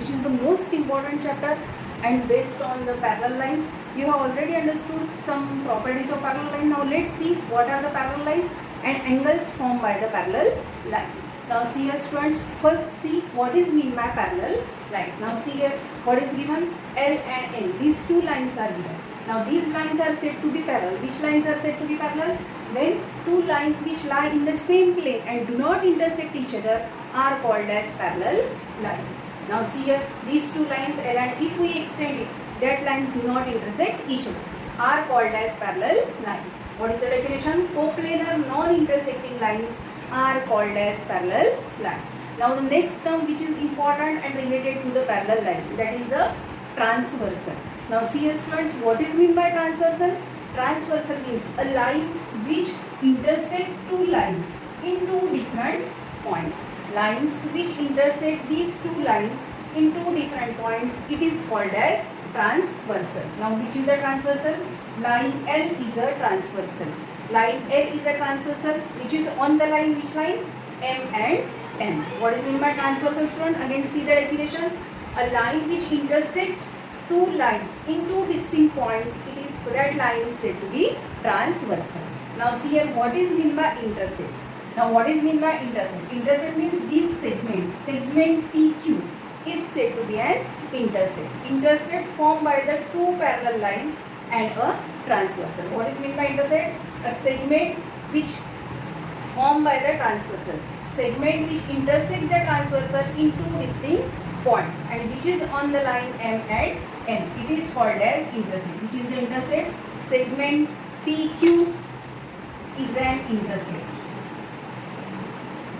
which is the most important chapter, and based on the parallel lines. You have already understood some properties of parallel line. Now let's see what are the parallel lines and angles formed by the parallel lines. Now see here students, first see what is mean by parallel lines. Now see here what is given, L and N. These two lines are given. Now these lines are said to be parallel. Which lines are said to be parallel? When two lines which lie in the same plane and do not intersect each other are called as parallel lines. Now see here these two lines L and, if we extend it, that lines do not intersect each other, are called as parallel lines. What is the definition? Coplanar non-intersecting lines are called as parallel lines. Now the next term which is important and related to the parallel line, that is the transversal. Now see here students, what is mean by transversal? Transversal means a line which intersect two lines in two different points. Lines which intersect these two lines in two different points, it is called as transversal. Now which is the transversal? Line L is a transversal. Line L is a transversal which is on the line, which line? M and N. What is meant by transversal student? Again see the definition. A line which intersect two lines in two distinct points, it is, that line is said to be transversal. Now see here what is meant by intersect. Now what is meant by intersect? Intersect means this segment PQ is said to be an intersect. Intersect formed by the two parallel lines and a transversal. What is meant by intersect? A segment which formed by the transversal. Segment which intersect the transversal in two distinct points and which is on the line M and N. It is called as intersect. Which is the intersect? Segment PQ is an intersect.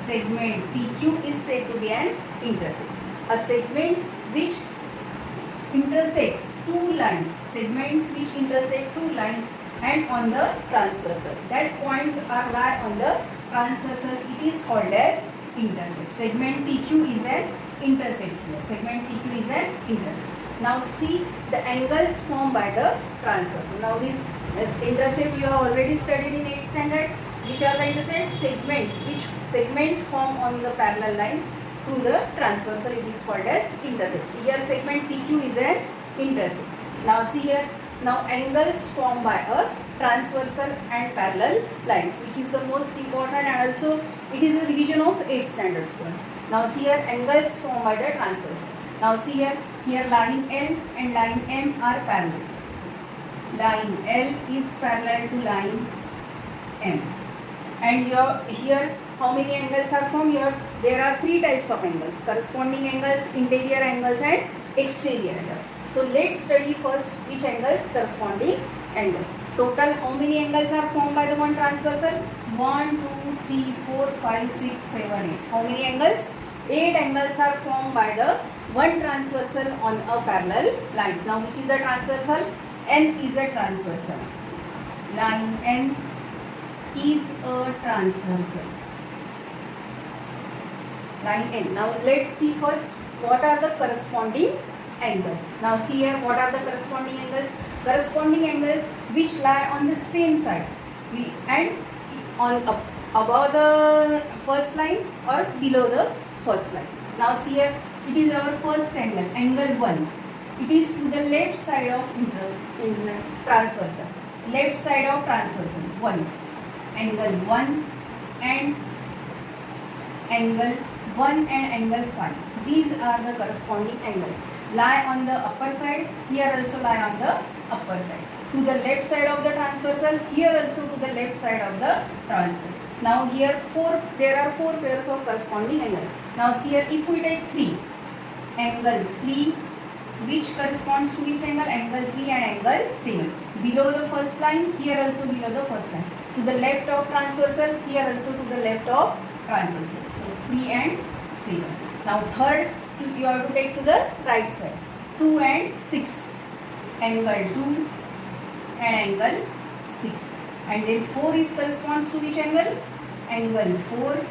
Segment PQ is said to be an intersect. A segment which intersect two lines, segments which intersect two lines and on the transversal, that points are lie on the transversal, it is called as intersect. Segment PQ is an intersect here. Segment PQ is an intersect. Now see the angles formed by the transversal. Now this intersect you have already studied in 8th standard. Which are the intersect? Segments, which segments form on the parallel lines through the transversal, it is called as intersect. So here segment PQ is an intersect. Now see here, now angles formed by a transversal and parallel lines, which is the most important, and also it is a revision of 8th standard students. Now see here angles formed by the transversal. Now see here line L and line M are parallel. Line L is parallel to line M. And here how many angles are formed? Here there are three types of angles: corresponding angles, interior angles and exterior angles. So let's study first which angles? Corresponding angles. Total how many angles are formed by the one transversal? 1, 2, 3, 4, 5, 6, 7, 8. How many angles? 8 angles are formed by the one transversal on a parallel lines. Now which is the transversal? N is a transversal. Line N is a transversal. Line N. Now let's see first what are the corresponding angles. Now see here what are the corresponding angles? Corresponding angles which lie on the same side and on above the first line or below the first line. Now see here it is our first angle, angle 1. It is to the left side of transversal. Left side of transversal 1. Angle 1 and angle 1 and angle 5. These are the corresponding angles. Lie on the upper side, here also lie on the upper side. To the left side of the transversal, here also to the left side of the transversal. Now here there are 4 pairs of corresponding angles. Now see here if we take 3, angle 3, which corresponds to which angle? Angle 3 and angle 7. Below the first line, here also below the first line. To the left of transversal, here also to the left of transversal. So 3 and 7. Now third, you have to take to the right side. 2 and 6. Angle 2 and angle 6. And then 4 is corresponds to which angle? Angle 4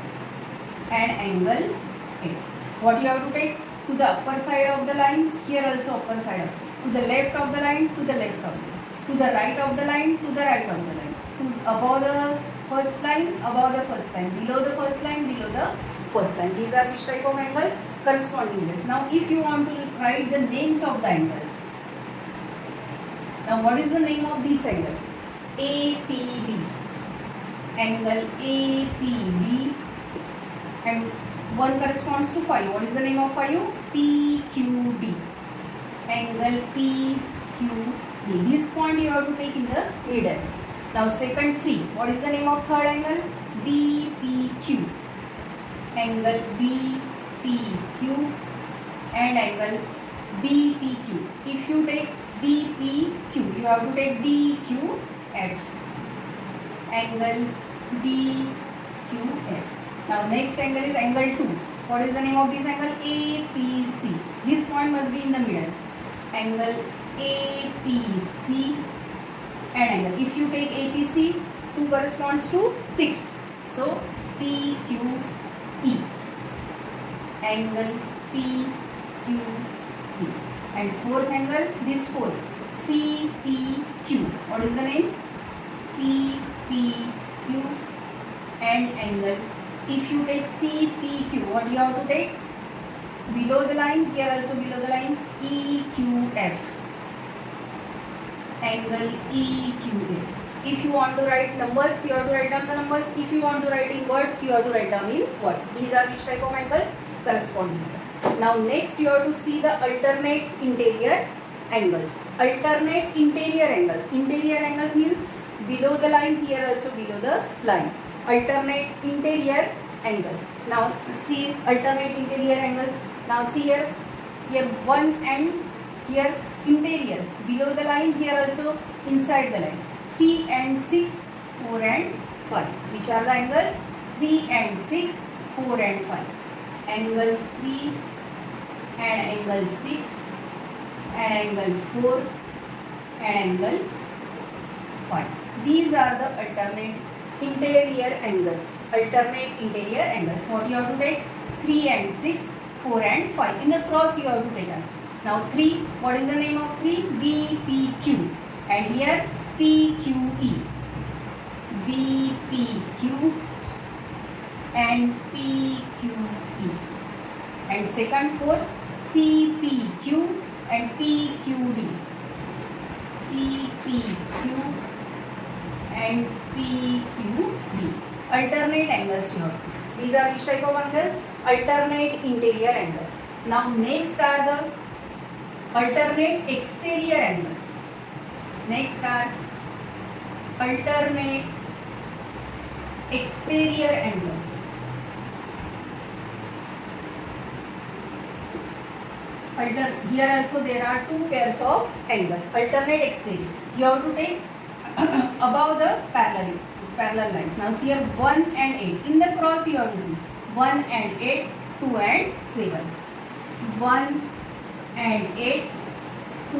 and angle 8. What you have to take? To the upper side of the line, here also upper side of, to the left of the line, to the left of the line, to the right of the line, to the right of the line, to above the first line, above the first line, below the first line, below the first line. These are which type of angles? Corresponding angles. Now if you want to write the names of the angles. Now what is the name of this angle? APB. Angle APB, and one corresponds to phi. What is the name of phi? PQD. Angle PQD. This point you have to take in the middle. Now second 3. What is the name of third angle? BPQ. Angle BPQ and angle BPQ. If you take BPQ, you have to take BQF. Angle BQF. Now next angle is angle 2. What is the name of this angle? APC. This point must be in the middle. Angle APC and angle. If you take APC, 2 corresponds to 6. So PQE. Angle PQE. And fourth angle, this 4. CPQ. What is the name? CPQ and angle. If you take CPQ, what you have to take? Below the line, here also below the line, EQF. Angle EQF. If you want to write numbers, you have to write down the numbers. If you want to write in words, you have to write down in words. These are which type of angles? Corresponding. Now next you have to see the alternate interior angles. Alternate interior angles. Interior angles means below the line, here also below the line. Alternate interior angles. Now see alternate interior angles. Now see here 1 and here interior. Below the line, here also inside the line. 3 and 6, 4 and 5. Which are the angles? 3 and 6, 4 and 5. Angle 3 and angle 6 and angle 4 and angle 5. These are the alternate interior angles. Alternate interior angles. What you have to take? 3 and 6, 4 and 5. In the cross you have to take us. Now 3. What is the name of 3? BPQ. And here PQE. BPQ and PQE. And second 4. CPQ and PQD. CPQ and PQD. Alternate angles here. These are which type of angles? Alternate interior angles. Now next are the alternate exterior angles. Next are alternate exterior angles. Here also there are 2 pairs of angles. Alternate exterior. You have to take above the parallel lines. Now see here 1 and 8. In the cross you have to see 1 and 8, 2 and 7. 1 and 8, 2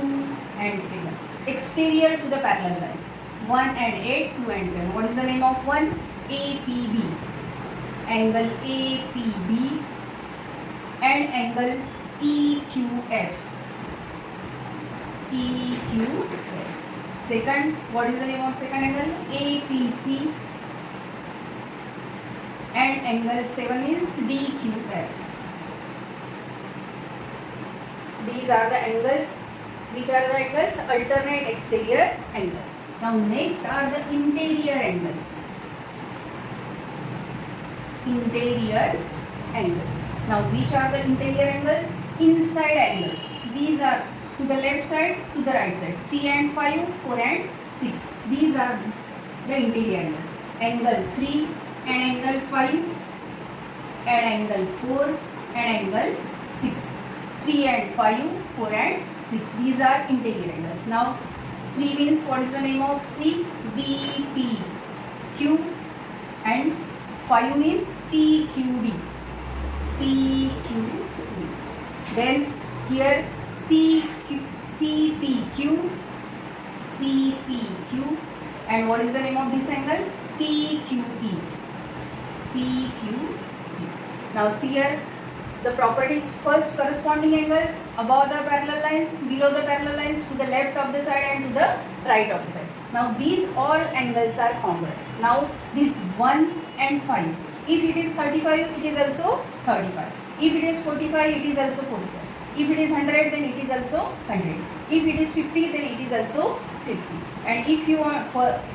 and 7. Exterior to the parallel lines. 1 and 8, 2 and 7. What is the name of one? APB. Angle APB and angle EQF. EQF. Second, what is the name of second angle? APC and angle 7 is DQF. These are the angles. Which are the angles? Alternate exterior angles. Now next are the interior angles. Interior angles. Now which are the interior angles? Inside angles. These are to the left side, to the right side. 3 and 5, 4 and 6. These are the interior angles. Angle 3 and angle 5 and angle 4 and angle 6. 3 and 5, 4 and 6. These are interior angles. Now 3 means what is the name of 3? BPQ and 5 means PQD. PQD. Then here CPQ, CPQ, and what is the name of this angle? PQE. PQE. Now see here the properties. First, corresponding angles above the parallel lines, below the parallel lines, to the left of the side and to the right of the side. Now these all angles are congruent. Now this 1 and 5. If it is 35, it is also 35. If it is 45, it is also 45. If it is 100, then it is also 100. If it is 50, then it is also 50. And if you want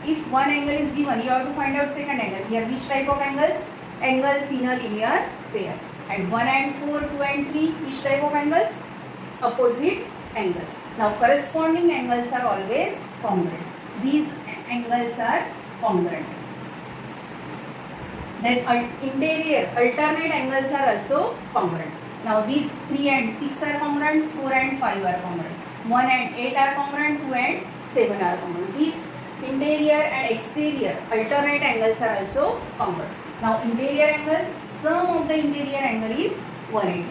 if one angle is given, you have to find out second angle. Here, which type of angles? Angles in a linear pair. And 1 and 4, 2 and 3, which type of angles? Opposite angles. Now, corresponding angles are always congruent. These angles are congruent. Then interior alternate angles are also congruent. Now these 3 and 6 are congruent, 4 and 5 are congruent, 1 and 8 are congruent, 2 and 7 are congruent. These interior and exterior alternate angles are also congruent. Now interior angles, sum of the interior angle is 180.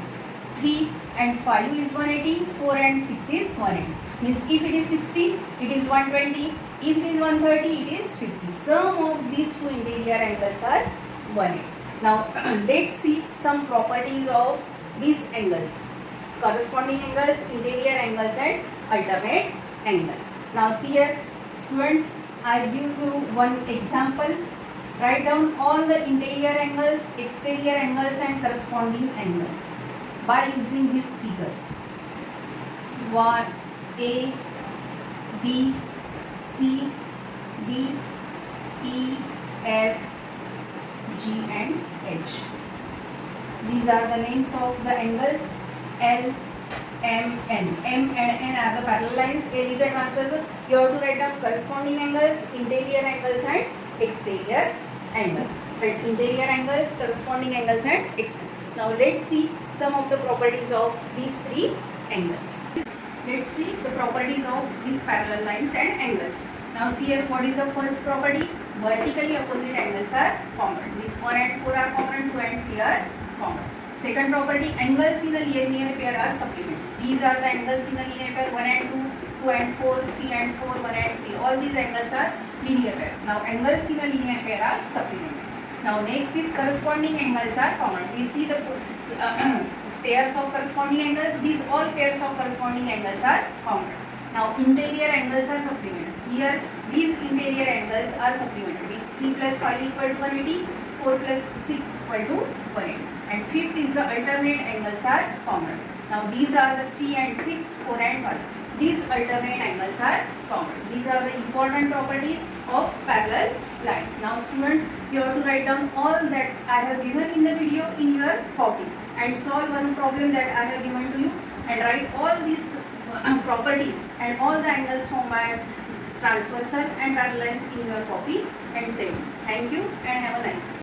3 and 5 is 180, 4 and 6 is 180. Means if it is 60, it is 120. If it is 130, it is 50. Sum of these two interior angles are 180. Now let's see some properties of these angles. Corresponding angles, interior angles and alternate angles. Now see here students, I give you one example. Write down all the interior angles, exterior angles and corresponding angles by using this figure. 1, A, B, C, D, E, F, G and H. These are the names of the angles. L, M, N. M and N are the parallel lines. L is a transversal. You have to write down corresponding angles, interior angles and exterior angles. Right? Interior angles, corresponding angles and exterior. Now let's see some of the properties of these three angles. Let's see the properties of these parallel lines and angles. Now see here, what is the first property? Vertically opposite angles are congruent. These 1 and 4 are congruent, 2 and 3 are congruent. Second property, angles in a linear pair are supplementary. These are the angles in a linear pair, 1 and 2, 2 and 4, 3 and 4, 1 and 3. All these angles are linear pair. Now angles in a linear pair are supplementary. Now next is corresponding angles are congruent. We see the pairs of corresponding angles. These all pairs of corresponding angles are congruent. Now interior angles are supplementary. Here these interior angles are supplementary. Means 3 plus 5 equal to 180, 4 plus 6 equal to 180. And fifth is the alternate angles are congruent. Now these are the 3 and 6, 4 and 5. These alternate angles are congruent. These are the important properties of parallel lines. Now students, you have to write down all that I have given in the video in your copy and solve one problem that I have given to you and write all these properties and all the angles formed by transversal and parallel lines in your copy and save. Thank you and have a nice day.